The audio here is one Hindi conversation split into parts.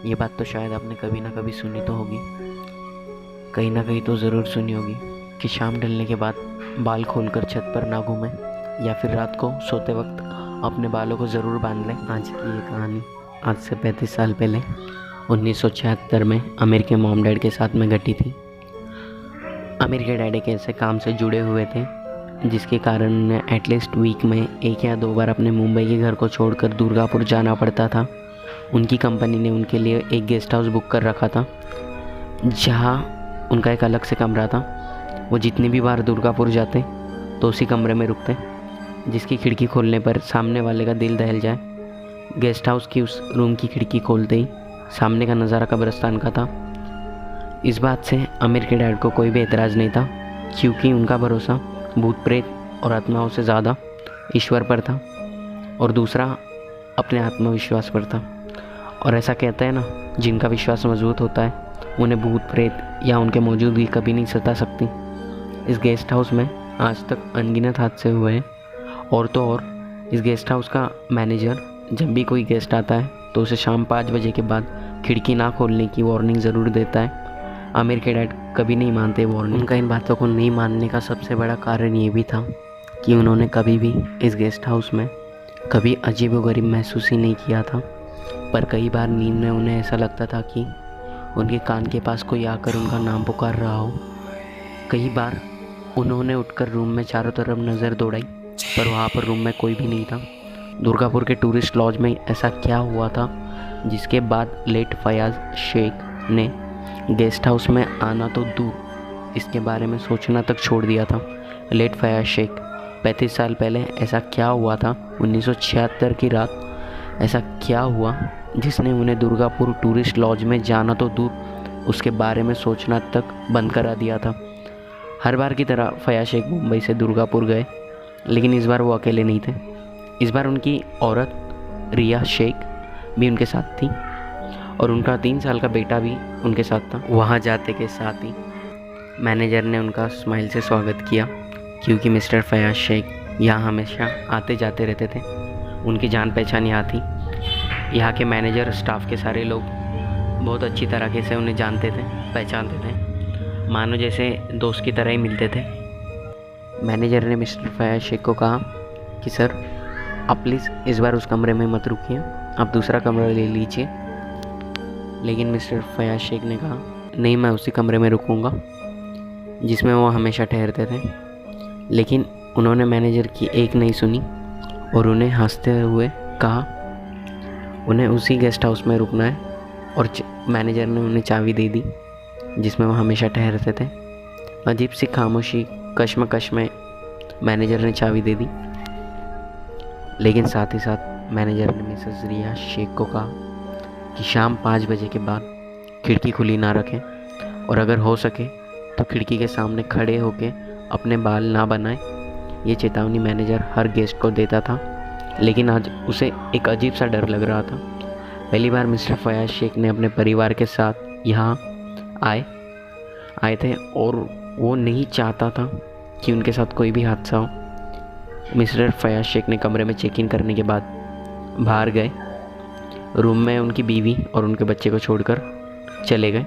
ये बात तो शायद आपने कभी ना कभी सुनी तो होगी, कहीं ना कहीं तो ज़रूर सुनी होगी कि शाम ढलने के बाद बाल खोलकर छत पर ना घूमें, या फिर रात को सोते वक्त अपने बालों को ज़रूर बांध लें। आज की ये कहानी आज से 35 साल पहले 1976 में आमिर के मॉम डैड के साथ में घटी थी। आमिर के डैड एक ऐसे काम से जुड़े हुए थे जिसके कारण उन्हें एटलीस्ट वीक में 1 या 2 बार अपने मुंबई के घर को छोड़कर दुर्गापुर जाना पड़ता था। उनकी कंपनी ने उनके लिए एक गेस्ट हाउस बुक कर रखा था जहां उनका एक अलग से कमरा था। वो जितनी भी बार दुर्गापुर जाते तो उसी कमरे में रुकते, जिसकी खिड़की खोलने पर सामने वाले का दिल दहल जाए। गेस्ट हाउस की उस रूम की खिड़की खोलते ही सामने का नज़ारा कब्रिस्तान का था। इस बात से आमिर के डैड को कोई भी एतराज़ नहीं था, क्योंकि उनका भरोसा भूत प्रेत और आत्माओं से ज़्यादा ईश्वर पर था, और दूसरा अपने आत्मविश्वास पर था। और ऐसा कहते हैं ना, जिनका विश्वास मजबूत होता है उन्हें भूत प्रेत या उनके मौजूदगी कभी नहीं सता सकती। इस गेस्ट हाउस में आज तक अनगिनत हादसे हुए हैं। और तो और इस गेस्ट हाउस का मैनेजर जब भी कोई गेस्ट आता है तो उसे शाम 5 बजे के बाद खिड़की ना खोलने की वार्निंग ज़रूर देता है। आमिर के डैड कभी नहीं मानते वार्निंग। उनका इन बातों को नहीं मानने का सबसे बड़ा कारण ये भी था कि उन्होंने कभी भी इस गेस्ट हाउस में कभी अजीबोगरीब महसूस ही नहीं किया था। पर कई बार नींद में उन्हें ऐसा लगता था कि उनके कान के पास कोई आकर उनका नाम पुकार रहा हो। कई बार उन्होंने उठकर रूम में चारों तरफ नज़र दौड़ाई, पर वहाँ पर रूम में कोई भी नहीं था। दुर्गापुर के टूरिस्ट लॉज में ऐसा क्या हुआ था जिसके बाद लेट फयाज शेख ने गेस्ट हाउस में आना तो दूर, इसके बारे में सोचना तक छोड़ दिया था। लेट फयाज शेख 35 साल पहले ऐसा क्या हुआ था? 1976 की रात ऐसा क्या हुआ जिसने उन्हें दुर्गापुर टूरिस्ट लॉज में जाना तो दूर, उसके बारे में सोचना तक बंद करा दिया था। हर बार की तरह फयाज शेख मुंबई से दुर्गापुर गए, लेकिन इस बार वो अकेले नहीं थे। इस बार उनकी औरत रिया शेख भी उनके साथ थी, और उनका 3 साल का बेटा भी उनके साथ था। वहाँ जाते के साथ ही मैनेजर ने उनका स्माइल से स्वागत किया, क्योंकि मिस्टर फयाज शेख यहाँ हमेशा आते जाते रहते थे। उनकी जान पहचान यहाँ थी। यहाँ के मैनेजर स्टाफ के सारे लोग बहुत अच्छी तरीके से उन्हें जानते थे, पहचानते थे, मानो जैसे दोस्त की तरह ही मिलते थे। मैनेजर ने मिस्टर फयाज शेख को कहा कि सर, आप प्लीज़ इस बार उस कमरे में मत रुकिए, आप दूसरा कमरा ले लीजिए। लेकिन मिस्टर फयाज शेख ने कहा, नहीं, मैं उसी कमरे में रुकूंगा जिसमें वो हमेशा ठहरते थे। लेकिन उन्होंने मैनेजर की एक नहीं सुनी और उन्हें हंसते हुए कहा उन्हें उसी गेस्ट हाउस में रुकना है, और मैनेजर ने उन्हें चाबी दे दी जिसमें वो हमेशा ठहरते थे। अजीब सी खामोशी कश्मकश में मैनेजर ने चाबी दे दी, लेकिन साथ ही साथ मैनेजर ने मिसेस रिया शेख को कहा कि शाम 5 बजे के बाद खिड़की खुली ना रखें, और अगर हो सके तो खिड़की के सामने खड़े होकर अपने बाल ना बनाएं। ये चेतावनी मैनेजर हर गेस्ट को देता था, लेकिन आज उसे एक अजीब सा डर लग रहा था। पहली बार मिस्टर फयाज शेख ने अपने परिवार के साथ यहाँ आए थे, और वो नहीं चाहता था कि उनके साथ कोई भी हादसा हो। मिस्टर फयाज शेख ने कमरे में चेक इन करने के बाद बाहर गए, रूम में उनकी बीवी और उनके बच्चे को छोड़कर चले गए।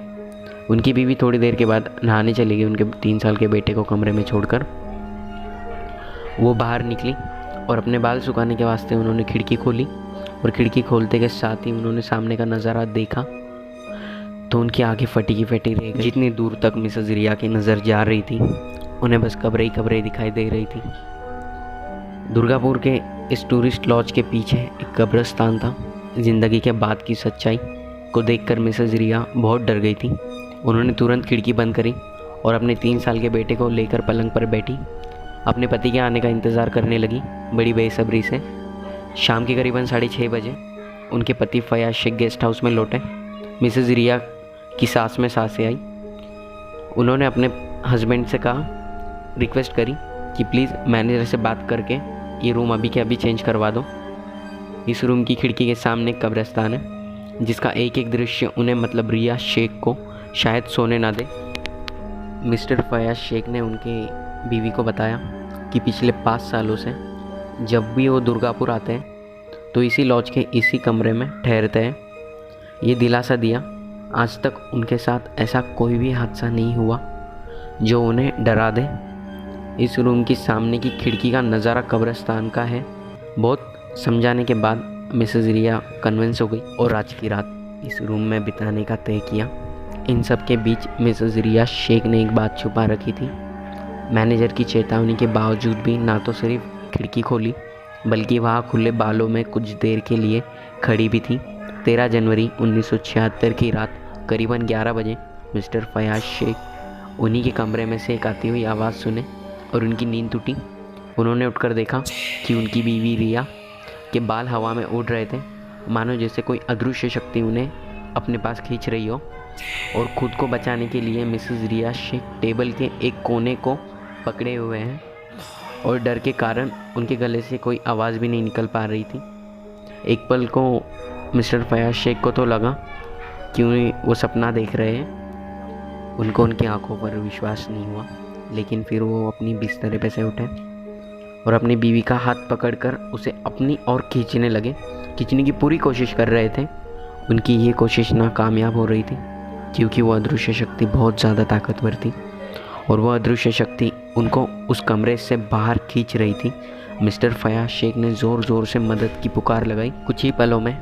उनकी बीवी थोड़ी देर के बाद नहाने चली गई, उनके 3 साल के बेटे को कमरे में छोड़कर। वो बाहर निकली और अपने बाल सुखाने के वास्ते उन्होंने खिड़की खोली, और खिड़की खोलते के साथ ही उन्होंने सामने का नज़ारा देखा तो उनकी आंखें फटी की फटी रह गई। जितनी दूर तक मिसेस रिया की नज़र जा रही थी, उन्हें बस कब्रें ही कब्रें दिखाई दे रही थी। दुर्गापुर के इस टूरिस्ट लॉज के पीछे एक कब्रिस्तान था। ज़िंदगी के बाद की सच्चाई को देखकर मिसेस रिया बहुत डर गई थी। उन्होंने तुरंत खिड़की बंद करी और अपने 3 साल के बेटे को लेकर पलंग पर बैठी अपने पति के आने का इंतज़ार करने लगी, बड़ी बेसब्री से। शाम के करीबन 6:30 बजे उनके पति फयाज शेख गेस्ट हाउस में लौटे। मिसेस रिया की सांस में सांसें आई। उन्होंने अपने हस्बैंड से कहा, रिक्वेस्ट करी कि प्लीज़ मैनेजर से बात करके ये रूम अभी के अभी चेंज करवा दो। इस रूम की खिड़की के सामने एक कब्रिस्तान है, जिसका एक एक दृश्य उन्हें मतलब रिया शेख को शायद सोने ना दे। मिस्टर फयाज शेख ने उनके बीवी को बताया कि पिछले 5 सालों से जब भी वो दुर्गापुर आते हैं तो इसी लॉज के इसी कमरे में ठहरते हैं। ये दिलासा दिया आज तक उनके साथ ऐसा कोई भी हादसा नहीं हुआ जो उन्हें डरा दे। इस रूम की सामने की खिड़की का नज़ारा कब्रिस्तान का है। बहुत समझाने के बाद मिसेस रिया कन्विंस हो गई और आज की रात इस रूम में बिताने का तय किया। इन सब के बीच मिसेस रिया शेख ने एक बात छुपा रखी थी। मैनेजर की चेतावनी के बावजूद भी ना तो सिर्फ खिड़की खोली बल्कि वहाँ खुले बालों में कुछ देर के लिए खड़ी भी थी। 13 जनवरी 1976 की रात करीबन 11 बजे मिस्टर फयाज शेख उन्हीं के कमरे में से एक आती हुई आवाज़ सुने और उनकी नींद टूटी। उन्होंने उठकर देखा कि उनकी बीवी रिया के बाल हवा में उड़ रहे थे, मानो जैसे कोई अदृश्य शक्ति उन्हें अपने पास खींच रही हो। और ख़ुद को बचाने के लिए मिसेस रिया शेख टेबल के एक कोने को पकड़े हुए हैं और डर के कारण उनके गले से कोई आवाज़ भी नहीं निकल पा रही थी। एक पल को मिस्टर फयाज शेख को तो लगा कि वो सपना देख रहे हैं। उनको उनकी आंखों पर विश्वास नहीं हुआ, लेकिन फिर वो अपनी बिस्तर पे से उठे और अपनी बीवी का हाथ पकड़कर उसे अपनी ओर खींचने की पूरी कोशिश कर रहे थे। उनकी ये कोशिश नाकामयाब हो रही थी क्योंकि वो अदृश्य शक्ति बहुत ज़्यादा ताकतवर थी और वह अदृश्य शक्ति उनको उस कमरे से बाहर खींच रही थी। मिस्टर फयाज शेख ने ज़ोर ज़ोर से मदद की पुकार लगाई। कुछ ही पलों में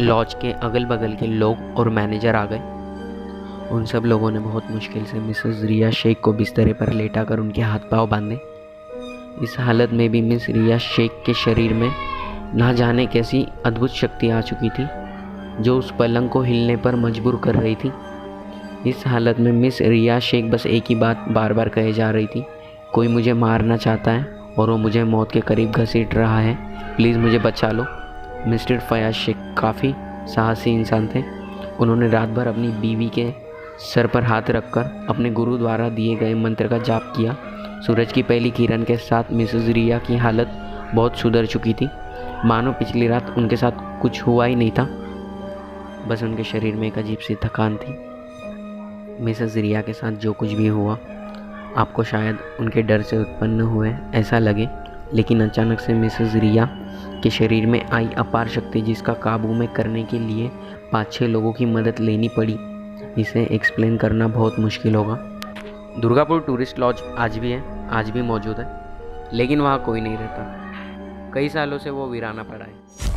लॉज के अगल बगल के लोग और मैनेजर आ गए। उन सब लोगों ने बहुत मुश्किल से मिसेस रिया शेख को बिस्तर पर लेटाकर उनके हाथ पांव बांधे। इस हालत में भी मिस रिया शेख के शरीर में ना जाने कैसी अद्भुत शक्ति आ चुकी थी जो उस पलंग को हिलने पर मजबूर कर रही थी। इस हालत में मिस रिया शेख बस एक ही बात बार बार कहे जा रही थी, कोई मुझे मारना चाहता है और वो मुझे मौत के करीब घसीट रहा है, प्लीज़ मुझे बचा लो। मिस्टर फयाज शेख काफ़ी साहसी इंसान थे। उन्होंने रात भर अपनी बीवी के सर पर हाथ रखकर अपने गुरु द्वारा दिए गए मंत्र का जाप किया। सूरज की पहली किरण के साथ मिसेस रिया की हालत बहुत सुधर चुकी थी, मानो पिछली रात उनके साथ कुछ हुआ ही नहीं था, बस उनके शरीर में एक अजीब सी थकान थी। मिसेस रिया के साथ जो कुछ भी हुआ आपको शायद उनके डर से उत्पन्न हुए ऐसा लगे, लेकिन अचानक से मिसेस रिया के शरीर में आई अपार शक्ति जिसका काबू में करने के लिए 5-6 लोगों की मदद लेनी पड़ी, इसे एक्सप्लेन करना बहुत मुश्किल होगा। दुर्गापुर टूरिस्ट लॉज आज भी है, आज भी मौजूद है, लेकिन वहाँ कोई नहीं रहता। कई सालों से वो वीराना पड़ा है।